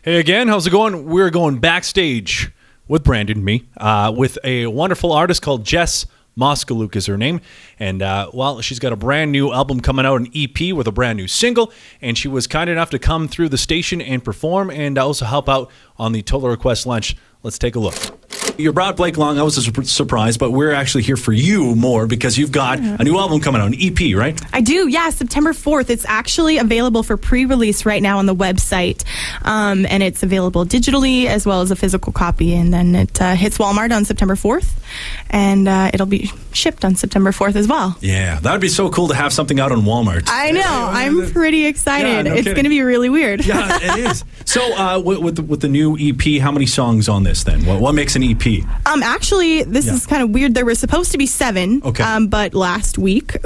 Hey again, how's it going? We're going backstage with Brandon, me, with a wonderful artist called Jess Moskaluke is her name. And, she's got a brand new album coming out, an EP with a brand new single. And she was kind enough to come through the station and perform and also help out on the Total Request lunch. Let's take a look. You brought Blake along. That was a surprise, but we're actually here for you more because you've got a new album coming out, an EP, right? I do, yeah, September 4th. It's actually available for pre-release right now on the website, and it's available digitally as well as a physical copy, and then it hits Walmart on September 4th, and it'll be shipped on September 4th as well. Yeah, that would be so cool to have something out on Walmart. I know. I'm pretty excited. Yeah, it's going to be really weird. Yeah, it is. So with the new EP, how many songs on this then? What makes an EP? Actually, this is kind of weird. There were supposed to be 7, but last week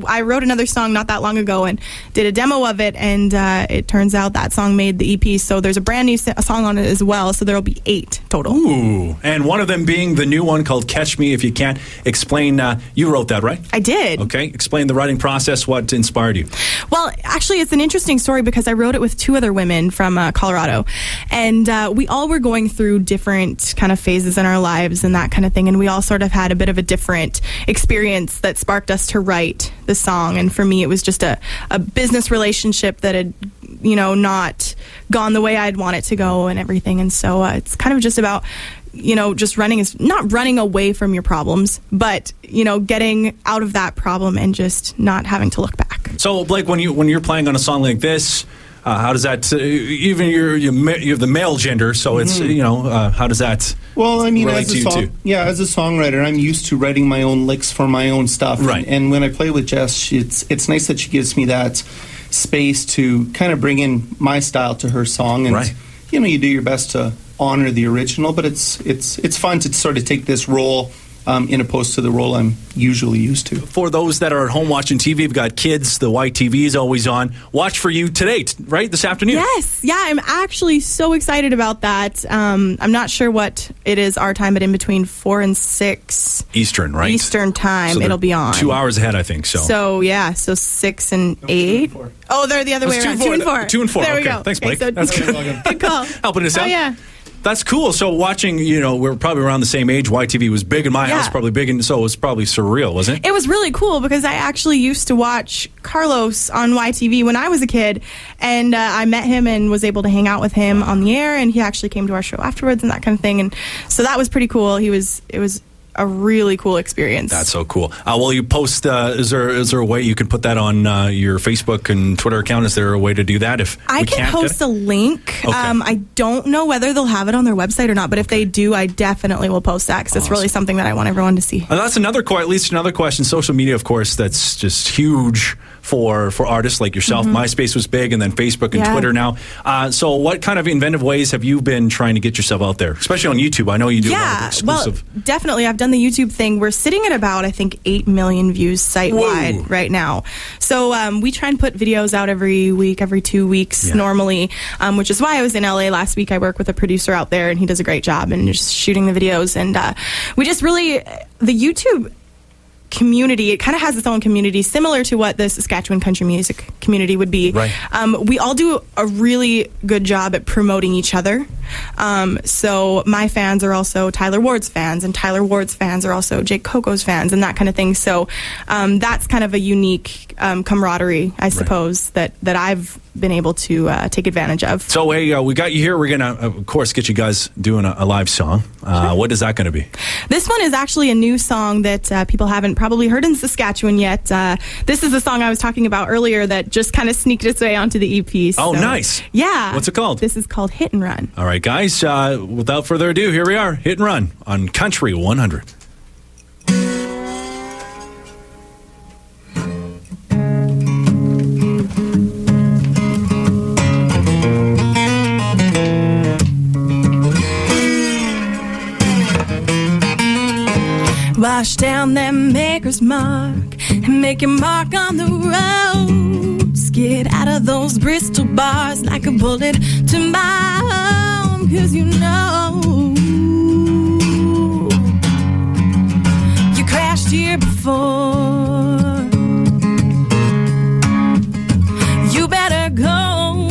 I wrote another song not that long ago and did a demo of it, and it turns out that song made the EP. So there's a brand new song on it as well. So there'll be 8 total. Ooh, and one of them being the new one called "Catch Me If You Can." Explain. You wrote that, right? I did. Okay. Explain the writing process. What inspired you? Well, actually, it's an interesting story because I wrote it with 2 other women from Colorado, and we all were going through different kind of phases in our lives and that kind of thing, and we all sort of had a bit of a different experience that sparked us to write the song. And for me, it was just a business relationship that had not gone the way I'd want it to go and everything. And so it's kind of just about just not running away from your problems, but getting out of that problem and just not having to look back. So Blake, when you're playing on a song like this, how does that, even you have the male gender, so it's, how does that relate to you too? Yeah, as a songwriter, I'm used to writing my own licks for my own stuff. Right. And when I play with Jess, it's nice that she gives me that space to kind of bring in my style to her song. And, you do your best to honor the original, but it's fun to sort of take this role in opposed to the role I'm usually used to. For those that are at home watching TV, we've got kids, the YTV is always on. Watch for you today, right? This afternoon? Yes. Yeah, I'm actually so excited about that. I'm not sure what it is our time, but in between 4 and 6 Eastern, right? Eastern time, so it'll be on. 2 hours ahead, I think. So 6 and 8. Oh, they're the other way around. 2 and 4. 2 and 4. There we go. Thanks, Blake. So that's good call. Helping us out. Oh, yeah. That's cool. So watching, we're probably around the same age. YTV was big in my house, probably big, and so it was probably surreal, wasn't it? It was really cool because I actually used to watch Carlos on YTV when I was a kid, and I met him and was able to hang out with him on the air, and he actually came to our show afterwards and that kind of thing, and so that was pretty cool. It was a really cool experience. That's so cool. Will you post, is there a way you can put that on your Facebook and Twitter account? Is there a way to do that? If I can post a link. Okay. I don't know whether they'll have it on their website or not, but if they do, I definitely will post that because it's really something that I want everyone to see. And that's at least another question. Social media, of course, that's just huge for artists like yourself. MySpace was big, and then Facebook and Twitter now. So what kind of inventive ways have you been trying to get yourself out there, especially on YouTube? I know you do a lot of exclusive. Well, definitely. I've done the YouTube thing. We're sitting at about, I think, 8 million views site-wide right now. So we try and put videos out every week, every 2 weeks normally, which is why I was in LA last week. I work with a producer out there, and he does a great job in just shooting the videos. And we just really, the YouTube community, it kind of has its own community similar to what the Saskatchewan country music community would be. Right. We all do a really good job at promoting each other. So my fans are also Tyler Ward's fans, and Tyler Ward's fans are also Jake Coco's fans, and that kind of thing. So that's kind of a unique camaraderie, I suppose, that I've been able to take advantage of. So we got you here. We're gonna, of course, get you guys doing a live song. What is that going to be? This one is actually a new song that people haven't probably heard in Saskatchewan yet. This is the song I was talking about earlier that just kind of sneaked its way onto the EP. So, nice. Yeah. What's it called? This is called Hit and Run. All right, guys. Without further ado, here we are, Hit and Run on Country 100. Wash down that maker's mark and make your mark on the road. Get out of those Bristol bars like a bullet to my home, 'cause you crashed here before. You better go.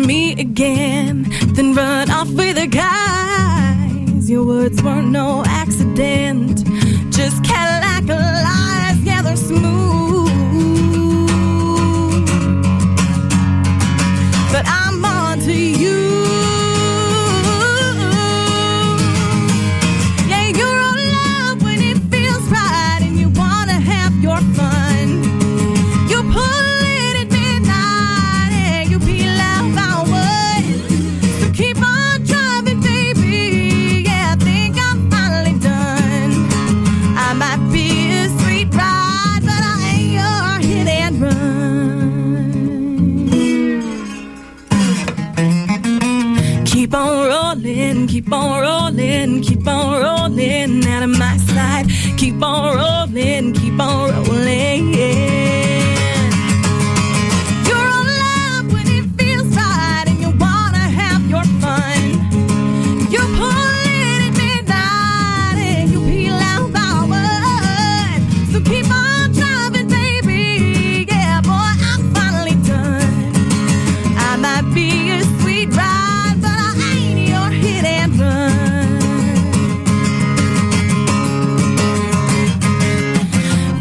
me again, then run off with a guys. Your words were no accident, just Cadillac lies, yeah, they're smooth. But I'm on to you. Yeah, you're on love when it feels right and you wanna have your fun. You pull it at midnight and you peel out our wood. So keep on driving, baby. Yeah, I think I'm finally done. I might be a sweet ride, but I ain't your hit and run. Keep on rolling, keep on rolling, keep on rolling out of my sight. Keep on rolling, keep on rolling. You're on love when it feels right and you wanna have your fun. You pull it at midnight and you peel out our wood. So keep on driving, baby. Yeah, boy, I'm finally done. I might be a sweet ride, but I ain't your hit and run.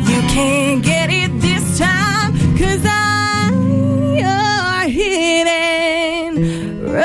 You can't get it this time, 'cause I'm your hit and run.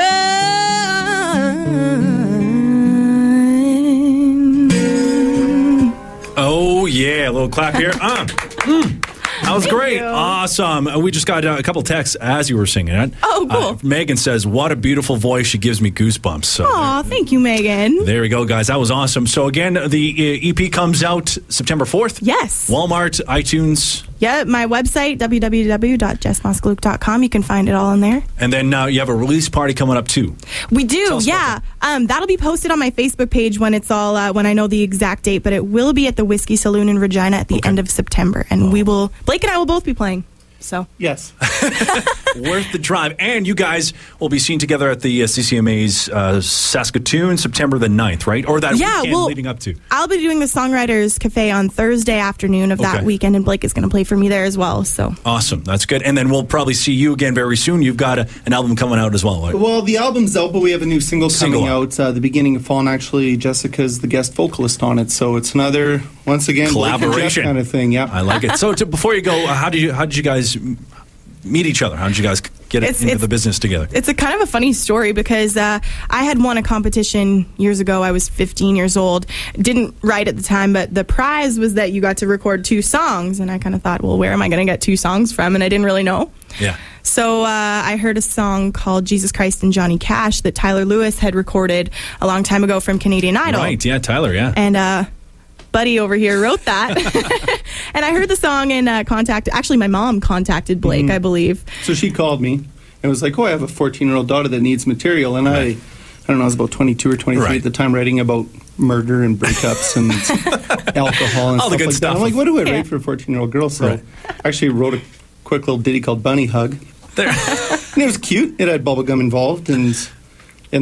Oh, yeah. A little clap here. That was great. you. Awesome. We just got a couple texts as you were singing it. Oh, cool. Megan says, what a beautiful voice. She gives me goosebumps. So Aw, thank you, Megan. there we go, guys. That was awesome. So again, the EP comes out September 4th. Yes. Walmart, iTunes. Yeah, my website, www.jessmoskaluke.com. You can find it all in there. And then you have a release party coming up too. We Tell do, us yeah. That'll be posted on my Facebook page when it's all when I know the exact date. But it will be at the Whiskey Saloon in Regina at the end of September, and Blake and I will both be playing. So Yes. Worth the drive. And you guys will be seen together at the CCMA's Saskatoon, September the 9th, right? Or that weekend leading up to. I'll be doing the Songwriters Cafe on Thursday afternoon of that weekend, and Blake is going to play for me there as well. So Awesome. That's good. And then we'll probably see you again very soon. You've got an album coming out as well, right? Well, the album's out, but we have a new single coming out the beginning of fall, and actually Jessica's the guest vocalist on it, so it's another, once again, Blake and Jeff collaboration kind of thing. Yeah, I like it. So before you go, how did you guys meet each other? How did you guys get into the business together? It's a kind of a funny story because I had won a competition years ago. I was 15 years old. Didn't write at the time, but the prize was that you got to record 2 songs. And I kind of thought, well, where am I going to get 2 songs from? And I didn't really know. Yeah. So I heard a song called Jesus Christ and Johnny Cash that Tyler Lewis had recorded a long time ago from Canadian Idol. Right, yeah, Tyler, yeah. And Buddy over here wrote that. And I heard the song and actually my mom contacted Blake, I believe. So she called me and was like, oh, I have a 14-year-old daughter that needs material. And I don't know, I was about 22 or 23 at the time, writing about murder and breakups and alcohol and all stuff the good like stuff. that. I'm like, what do I write for a 14-year-old girl? So I actually wrote a quick little ditty called Bunny Hug. There. And it was cute. It had bubblegum involved. And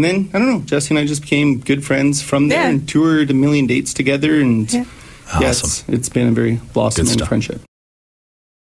then, I don't know, Jesse and I just became good friends from there and toured a million dates together. And Awesome. it's been a very blossoming friendship.